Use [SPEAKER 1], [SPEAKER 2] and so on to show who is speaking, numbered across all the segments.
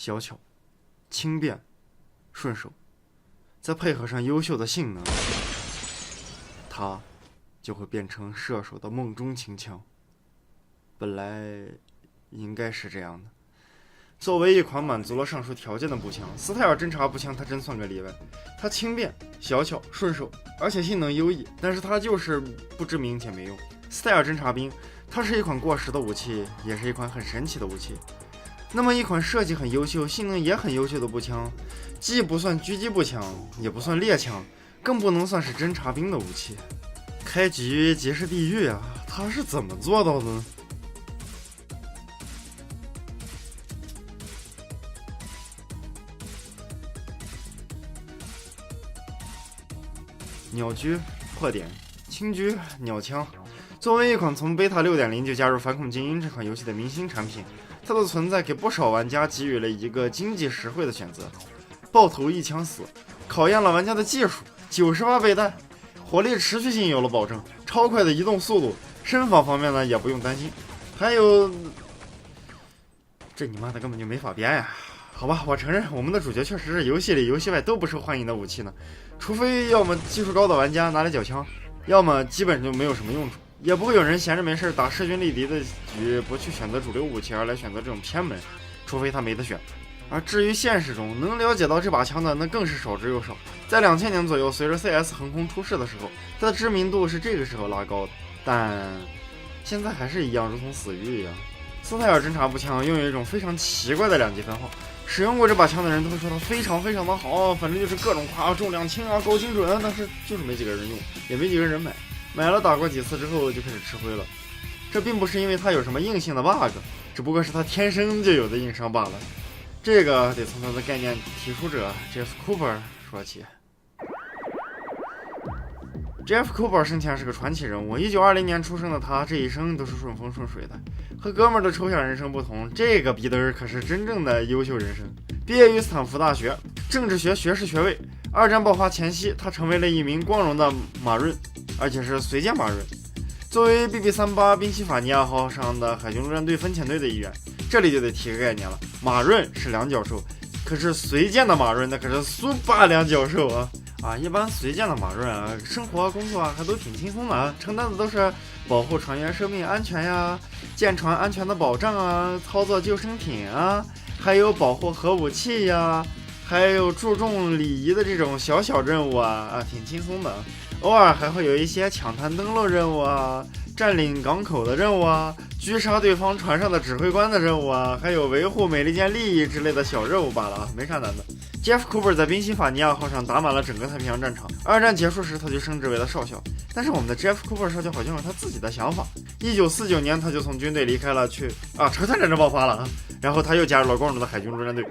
[SPEAKER 1] 小巧、轻便、顺手，再配合上优秀的性能，它就会变成射手的梦中情枪。本来应该是这样的。作为一款满足了上述条件的步枪，斯泰尔侦察步枪它真算个例外。它轻便、小巧、顺手，而且性能优异，但是它就是不知名且没用。斯泰尔侦察兵，它是一款过时的武器，也是一款很神奇的武器。那么一款设计很优秀、性能也很优秀的步枪，既不算狙击步枪，也不算猎枪，更不能算是侦察兵的武器。开局即是地狱啊！它是怎么做到的呢？鸟狙破点，轻狙鸟枪。作为一款从贝塔 6.0 就加入反恐精英这款游戏的明星产品，它的存在给不少玩家给予了一个经济实惠的选择，爆头一枪死，考验了玩家的技术，98倍弹，火力持续性有了保证，超快的移动速度，身法方面呢也不用担心，还有这你妈的根本就没法编呀！好吧，我承认我们的主角确实是游戏里游戏外都不受欢迎的武器呢，除非要么技术高的玩家拿来缴枪，要么基本就没有什么用处，也不会有人闲着没事打势均力敌的局不去选择主流武器，而来选择这种偏门，除非他没得选。而至于现实中能了解到这把枪的，那更是少之又少。在2000年左右，随着 CS 横空出世的时候，它的知名度是这个时候拉高的，但现在还是一样，如同死鱼一样。斯泰尔侦察步枪拥有一种非常奇怪的2级分号，使用过这把枪的人都会说它非常非常的好，反正就是各种夸，重量轻啊，高精准啊，但是就是没几个人用，也没几个人买，买了打过几次之后就开始吃灰了。这并不是因为它有什么硬性的 bug， 只不过是它天生就有的硬伤罢了。这个得从它的概念提出者 Jeff Cooper 说起。Jeff Cooper 生前是个传奇人物，1920年出生的他，这一生都是顺风顺水的。和哥们儿的抽象人生不同，这个彼得儿可是真正的优秀人生。毕业于斯坦福大学，政治学学士学位。二战爆发前夕，他成为了一名光荣的马润，而且是随舰马润。作为 BB-38 宾夕法尼亚号上的海军陆战队分遣队的一员，这里就得提个概念了，马润是两脚兽，可是随舰的马润那可是苏巴两脚兽啊！一般随舰的马润啊，生活工作还都挺轻松的啊，承担的都是保护船员生命安全呀，舰船安全的保障啊，操作救生艇啊，还有保护核武器呀，还有注重礼仪的这种小小任务啊，挺轻松的。偶尔还会有一些抢滩登陆任务啊，占领港口的任务啊，狙杀对方船上的指挥官的任务啊，还有维护美利坚利益之类的小任务罢了，没啥难的。Jeff Cooper 在宾夕法尼亚号上打满了整个太平洋战场，二战结束时他就升职为了少校。但是我们的 Jeff Cooper 少校好像有他自己的想法。1949年他就从军队离开了，去朝鲜战争爆发了然后他又加入了光荣的海军陆战队。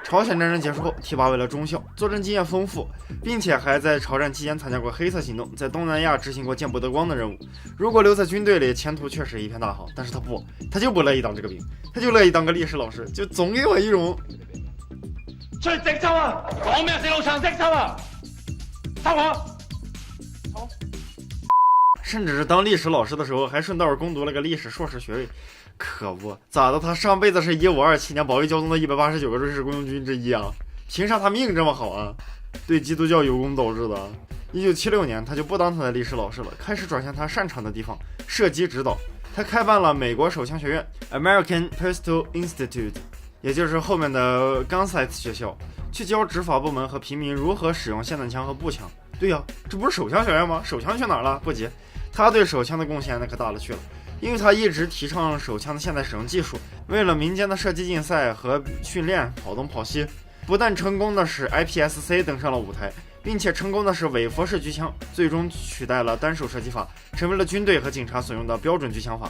[SPEAKER 1] 朝鲜战争结束后，提拔为了中校，作战经验丰富，并且还在朝战期间参加过黑色行动，在东南亚执行过见不得光的任务。如果留在军队里，前途确实一片大好。但是他就不乐意当这个兵，他就乐意当个历史老师，就总给我一种
[SPEAKER 2] 出去直抽啊！講咩死老長直抽啊！抽我！
[SPEAKER 1] 甚至是当历史老師的時候，還順道攻讀了個歷史碩士學位。可不，咋的？他上輩子是1527年保衛教宗的189個瑞士雇傭軍之一啊！憑啥他命這麼好啊？對基督教有功導致的。1976年，他就不當他的歷史老師了，開始轉向他擅長的地方——射擊指導。他開辦了美國手槍學院 （American Pistol Institute），也就是後面的 Gunsight 學校，去教執法部門和平民如何使用霰彈槍和步槍。對呀，這不是手槍學院嗎？手槍去哪兒了？不急，他對手槍的貢獻那可大了去了。因為他一直提倡手槍的現代使用技術，為了民間的射擊競賽和訓練跑東跑西，不但成功的使 IPSC 登上了舞台，並且成功的使偽佛式狙槍最終取代了單手射擊法，成為了軍隊和警察所用的標準狙槍法。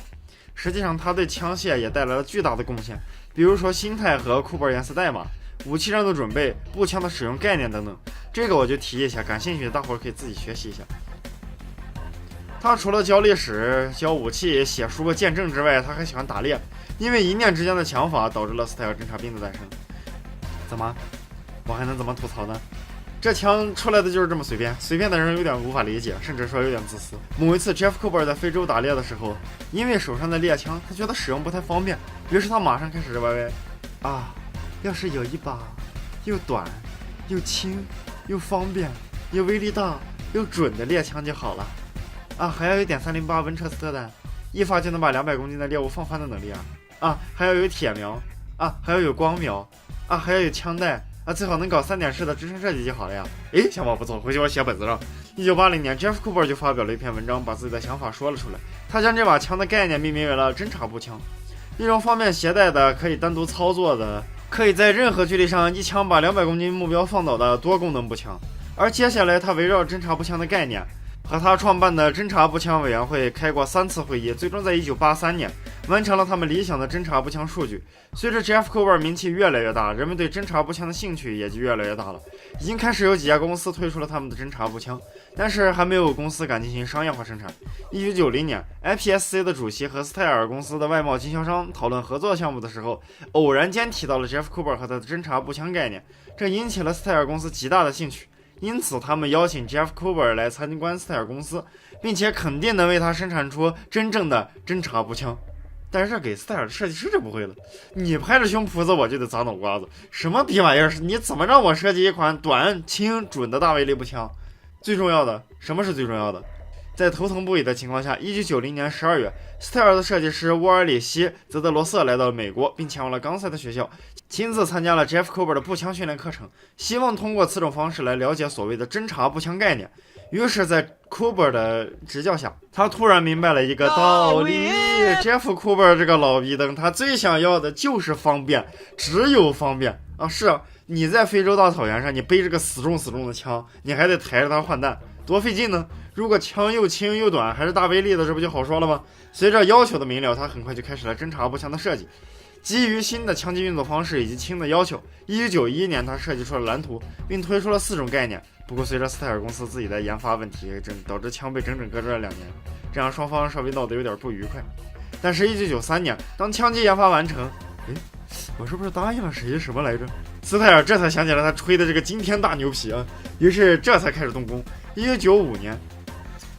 [SPEAKER 1] 實際上他對槍械也帶來了巨大的貢獻，比如說心態和庫珀顏色代碼、武器上的準備、步槍的使用概念等等。這個我就提一下，感興趣的大伙可以自己學習一下。他除了教歷史、教武器、寫書、見證之外，他還喜歡打獵，因為一念之間的強法導致了斯泰爾偵察兵的誕生。怎麼？我還能怎麼吐槽呢？這槍出來的就是這麼隨便，隨便的人有點無法理解，甚至說有點自私。某一次 Jeff Cooper 在非洲打獵的時候，因為手上的獵槍他覺得使用不太方便，於是他馬上開始歪歪要是有一把又短又轻又方便又威力大又准的猎枪就好了啊！还要有点308温彻斯特弹，一发就能把200公斤的猎物放翻的能力啊！还要有铁瞄啊，还要有光瞄啊，还要有枪带啊，最好能搞3点式的支撑设计就好了呀！诶，想法不错，回去我写本子上。1980年 Jeff Cooper 就发表了一篇文章，把自己的想法说了出来。他将这把枪的概念命名为了侦察步枪，一种方便携带的、可以单独操作的、可以在任何距离上一枪把200公斤目标放倒的多功能步枪。而接下来他围绕侦察步枪的概念和他创办的侦察步枪委员会开过3次会议，最终在1983年完成了他们理想的侦察步枪数据。随着 Jeff Cooper 名气越来越大，人们对侦察步枪的兴趣也就越来越大了。已经开始有几家公司推出了他们的侦察步枪，但是还没有公司敢进行商业化生产。1990年 IPSC 的主席和斯泰尔公司的外贸经销商讨论合作项目的时候，偶然间提到了 Jeff Cooper 和他的侦察步枪概念，这引起了斯泰尔公司极大的兴趣。因此他们邀请 Jeff Cooper 来参观斯泰尔公司，并且肯定能为他生产出真正的侦察步枪。但是这给斯泰尔的设计师就不会了，你拍着胸脯子我就得砸脑瓜子，什么逼玩意儿？你怎么让我设计一款短轻准的大威力步枪？最重要的，什么是最重要的？在头疼不已的情况下，1990年12月，斯泰尔的设计师沃尔里希·泽德罗瑟来到美国，并前往了冈塞的学校，亲自参加了 Jeff Cooper 的步枪训练课程，希望通过此种方式来了解所谓的侦察步枪概念。于是，在 Cooper 的执教下，他突然明白了一个道理：Jeff Cooper 这个老逼灯，他最想要的就是方便，只有方便啊！是啊，你在非洲大草原上，你背着个死重的枪，你还得抬着它换弹，多费劲呢！如果枪又轻又短，还是大威力的，这不就好说了吗？随着要求的明了，他很快就开始了侦察步枪的设计。基于新的枪击运作方式以及轻的要求，1991年他设计出了蓝图，并推出了4种概念。不过随着斯泰尔公司自己的研发问题，导致枪被整整搁置了2年，这样双方稍微闹得有点不愉快。但是1993年，当枪击研发完成，我是不是答应了谁什么来着？斯泰尔这才想起来他吹的这个惊天大牛皮啊，于是这才开始动工。1995年，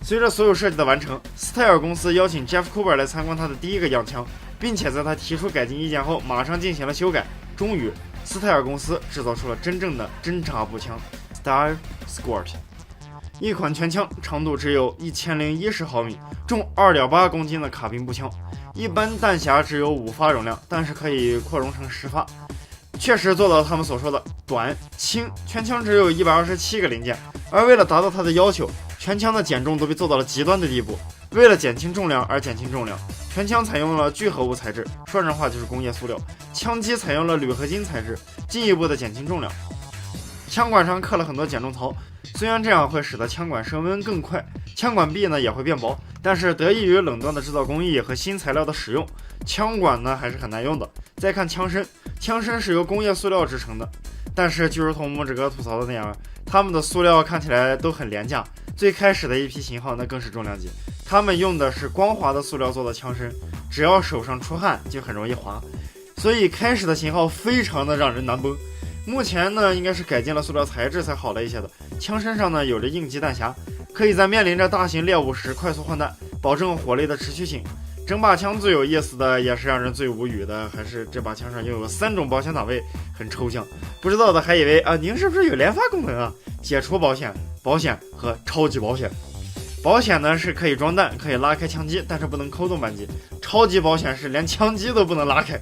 [SPEAKER 1] 随着所有设计的完成，斯泰尔公司邀请 Jeff Cooper 来参观他的第一个样枪，并且在他提出改进意见后，马上进行了修改。终于，斯泰尔公司制造出了真正的侦察步枪 Star Squirt， 一款全枪长度只有1010毫米，重2.8公斤的卡宾步枪。一般弹匣只有5发容量，但是可以扩容成10发。确实做到了他们所说的短轻，全枪只有127个零件。而为了达到它的要求，全枪的减重都被做到了极端的地步。为了减轻重量而减轻重量，全枪采用了聚合物材质，说人话就是工业塑料。枪基采用了铝合金材质，进一步的减轻重量。枪管上刻了很多减重槽，虽然这样会使得枪管升温更快，枪管壁呢也会变薄，但是得益于冷锻的制造工艺和新材料的使用，枪管呢还是很耐用的。再看枪身，枪身是由工业塑料制成的，但是就如同拇指哥吐槽的那样，他们的塑料看起来都很廉价。最开始的一批型号那更是重量级，他们用的是光滑的塑料做的枪身，只要手上出汗就很容易滑，所以开始的型号非常的让人难崩。目前呢，应该是改进了塑料材质才好了一些的。枪身上呢有着应急弹匣，可以在面临着大型猎物时快速换弹，保证火力的持续性。整把枪最有意思的，也是让人最无语的，还是这把枪上拥有3种保险档位，很抽象。不知道的还以为啊，您是不是有连发功能啊？解除保险、保险和超级保险。保险呢是可以装弹，可以拉开枪机，但是不能扣动扳机。超级保险是连枪机都不能拉开。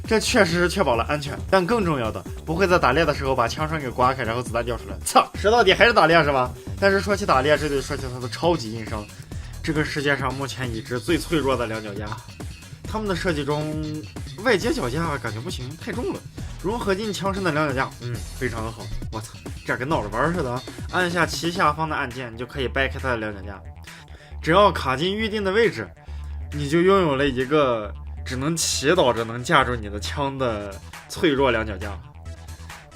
[SPEAKER 1] 这确实是确保了安全，但更重要的，不会在打猎的时候把枪栓给刮开，然后子弹掉出来。操，说到底还是打猎是吧？但是说起打猎，这就说起它的超级硬伤。这个世界上目前已知最脆弱的两脚架，他们的设计中外接脚架感觉不行，太重了。融合进枪身的两脚架，非常的好。我操，这跟闹着玩似的。按下其下方的按键，你就可以掰开它的两脚架，只要卡进预定的位置，你就拥有了一个只能祈祷着能架住你的枪的脆弱两脚架。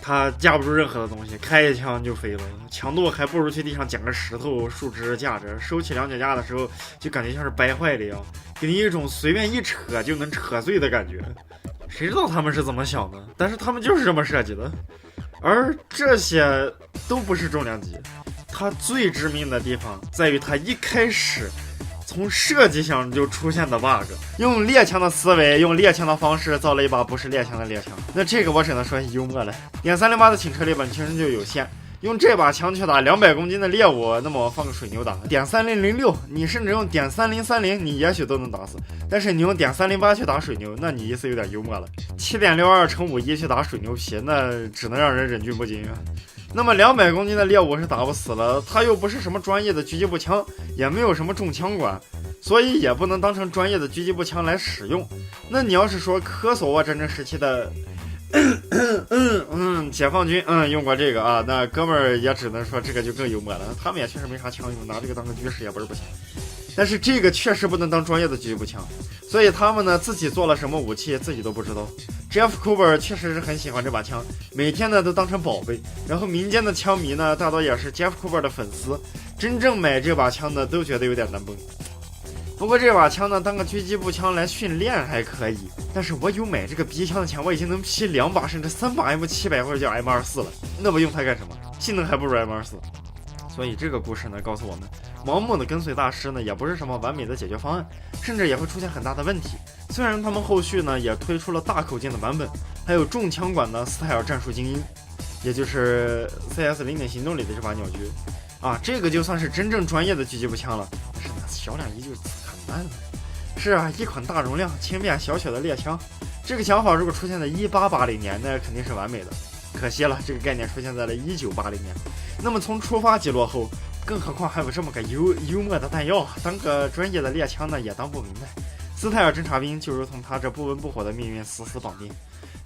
[SPEAKER 1] 它架不住任何的东西，开一枪就飞了，强度还不如去地上捡个石头树枝架着。收起两脚架的时候，就感觉像是掰坏了一样，给你一种随便一扯就能扯碎的感觉。谁知道他们是怎么想的，但是他们就是这么设计的。而这些都不是重量级，它最致命的地方在于它一开始从设计上就出现的 bug， 用猎枪的思维，用猎枪的方式造了一把不是猎枪的猎枪，那这个我只能说幽默了。点308的轻车力本身就有限，用这把枪去打200公斤的猎物，那么我放个水牛打。点3006，你甚至用点3030，你也许都能打死。但是你用点308去打水牛，那你意思有点幽默了。7.62乘51去打水牛皮，那只能让人忍俊不禁啊。那么200公斤的猎物是打不死了，它又不是什么专业的狙击步枪，也没有什么重枪管，所以也不能当成专业的狙击步枪来使用。那你要是说科索沃战争时期的解放军用过这个啊，那哥们儿也只能说这个就更幽默了，他们也确实没啥枪用，拿这个当个狙使也不是不行。但是这个确实不能当专业的狙击步枪，所以他们呢自己做了什么武器自己都不知道。Jeff Cooper 确实是很喜欢这把枪，每天呢都当成宝贝，然后民间的枪迷呢大多也是 Jeff Cooper 的粉丝，真正买这把枪的都觉得有点难崩。不过这把枪呢当个狙击步枪来训练还可以，但是我有买这个逼枪的钱，我已经能批2把甚至3把 M700或者叫 M24了，那么用它干什么？性能还不如 M24。所以这个故事呢告诉我们，盲目的跟随大师呢也不是什么完美的解决方案，甚至也会出现很大的问题。虽然他们后续呢也推出了大口径的版本，还有重枪管的斯泰尔战术精英，也就是 CS 零点行动里的这把鸟狙啊，这个就算是真正专业的狙击步枪了，但是呢销量依旧很烂了。是啊，一款大容量轻便小巧的猎枪，这个想法如果出现在1880年，那肯定是完美的。可惜了，这个概念出现在了1980年。那么从出发即落后，更何况还有这么个幽默的弹药，当个专业的猎枪呢也当不明白。斯泰尔侦察兵就如同他这不温不火的命运死死绑定，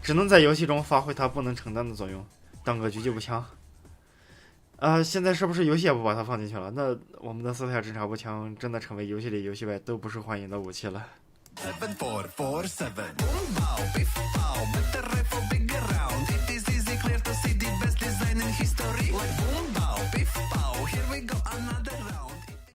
[SPEAKER 1] 只能在游戏中发挥他不能承担的作用，当个狙击步枪。现在是不是游戏也不把它放进去了？那我们的斯泰尔侦察步枪真的成为游戏里游戏外都不受欢迎的武器了。744 Boom pow, beef pow, better for bigger round. It is easy, clear to see the best design in history. Like boom.